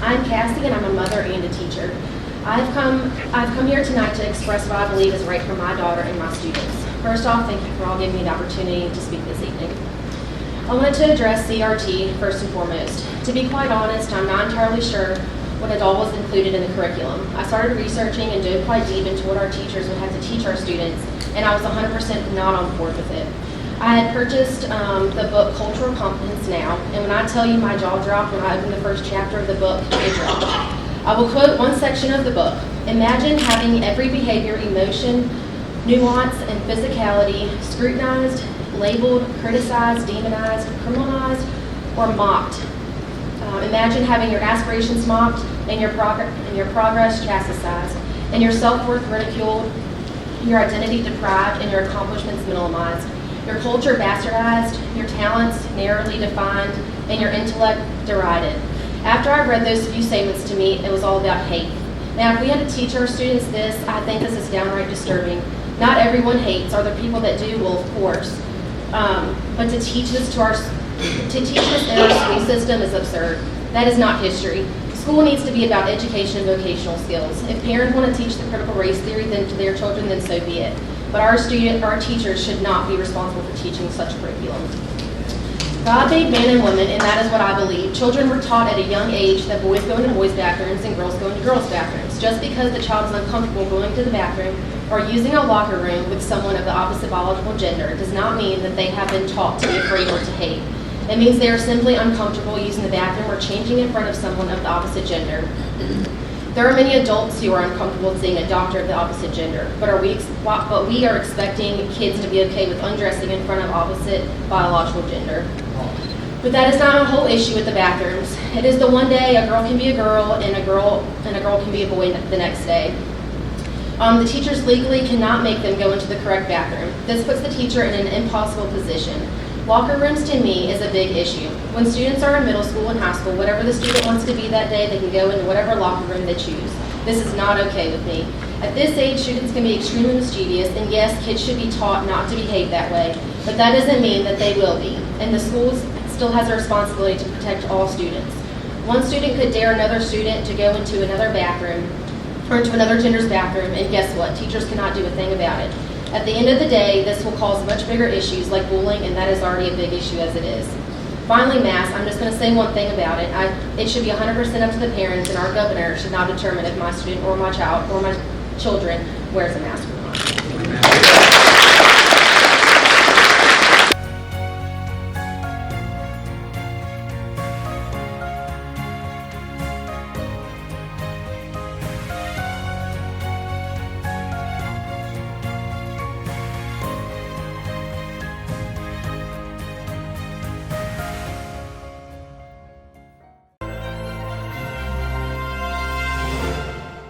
I'm Cassie, and I'm a mother and a teacher. I've come here tonight to express what I believe is right for my daughter and my students. First off, thank you for all giving me the opportunity to speak this evening. I wanted to address CRT first and foremost. To be quite honest, I'm not entirely sure what it all was included in the curriculum. I started researching and dove quite deep into what our teachers would have to teach our students, and I was 100% not on board with it. I had purchased the book Cultural Competence Now, and when I tell you my jaw dropped when I opened the first chapter of the book, it dropped. I will quote one section of the book. Imagine having every behavior, emotion, nuance, and physicality scrutinized, labeled, criticized, demonized, criminalized, or mocked. Imagine having your aspirations mocked and your progress chastised, and your self-worth ridiculed, your identity deprived, and your accomplishments minimized, your culture bastardized, your talents narrowly defined, and your intellect derided. After I read those few statements to me, it was all about hate. Now, if we had to teach our students this, I think this is downright disturbing. Not everyone hates. Are there people that do? Well, of course. But to teach this in our school system is absurd. That is not history. School needs to be about education and vocational skills. If parents want to teach the critical race theory to their children, then so be it. But our teachers should not be responsible for teaching such curriculum. God made man and woman, and that is what I believe. Children were taught at a young age that boys go into boys' bathrooms and girls go into girls' bathrooms. Just because the child is uncomfortable going to the bathroom or using a locker room with someone of the opposite biological gender does not mean that they have been taught to be afraid or to hate. It means they are simply uncomfortable using the bathroom or changing in front of someone of the opposite gender. There are many adults who are uncomfortable seeing a doctor of the opposite gender, but we are expecting kids to be okay with undressing in front of opposite biological gender. But that is not a whole issue with the bathrooms. It is the one day a girl can be a girl and a girl can be a boy the next day. The teachers legally cannot make them go into the correct bathroom. This puts the teacher in an impossible position. Locker rooms to me is a big issue. When students are in middle school and high school, whatever the student wants to be that day, they can go into whatever locker room they choose. This is not okay with me. At this age, students can be extremely mischievous, and yes, kids should be taught not to behave that way, but that doesn't mean that they will be. And the school still has a responsibility to protect all students. One student could dare another student to go into another bathroom, or into another gender's bathroom, and guess what? Teachers cannot do a thing about it. At the end of the day, this will cause much bigger issues like bullying, and that is already a big issue as it is. Finally, masks, I'm just going to say one thing about it. It should be 100% up to the parents, and our governor should not determine if my student or my child or my children wears a mask.